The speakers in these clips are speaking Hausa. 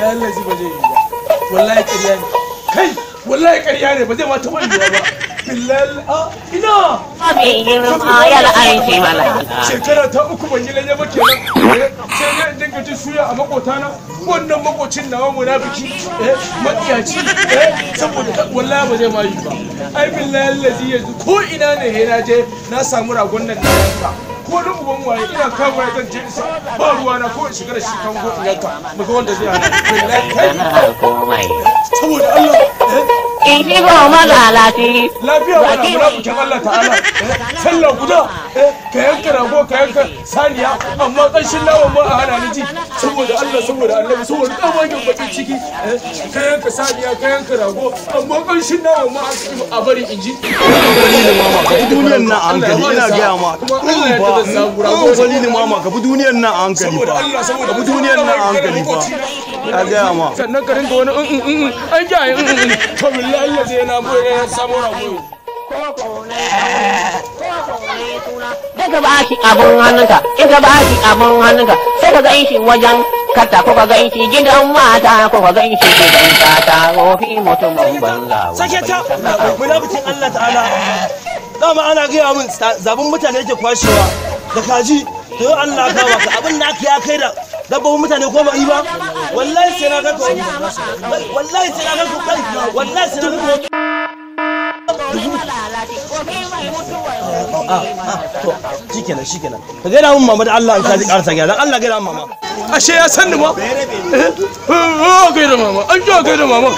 billahi lazi ba zai yi ba wallahi ƙarya ne kai wallahi ƙarya ne ba zai ma taɓa yiwa ba billahi ina shekara ta uku ban yi lanye ba kenan sai ne in dinga jin suya a makotana wannan makocin nawa munafiki matsiyaci saboda wallahi ba zai ma yi ba ai billahi lazi yanzu ko ina ne he na je na samu ragon nan da yanka ko da uban waye ina kawo ya zan je isa ba ruwa na ko in shiga da shi kan go in yanka muga wanda zai hana billahi kai saboda Allah in ji ba malalati lafiya ba na munafikin Allah ta'ala sallah guda ka yanka rago ka yanka saniya amma ƙanshin naman ma a hana ni ji saboda Allah saboda Annabi saboda ɗan bakin ciki ka yanka saniya ka yanka rago amma ƙanshin naman ma a bari in ji duniyar nan a hankali ina gaya ma dalilin mama ka bi duniyar nan a hankali fa ka bi duniyar nan a hankali fa ya gaya ma sannan ka ringa wani an gaya to billahi Allah zai na boye ya samu rago daga ba shi abun hannunka in ka ba shi abun hannunka sai ka gan shi wajen kata ko ka gan shi gidan mata ko ka gan shi gidan tata ko fi mutumin banza sake ta munafikin Allah ta'ala dama ana gaya min zabin mutane yake kwashewa da kaji to Allah ka baka abin da ya kai da dabbobin mutane ko ba yi ba wallahi sai na ga wallahi sai na ga kai wallahi sai na ga shikenan ka gaida mun mama da Allah in ka ji karsa gida dan Allah gaida mun mama ashe ya san ni ma gaida mama an ji gaida mama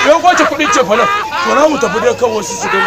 ya kwace kudin ce fa nan to na mu tafi da kan wasu su gani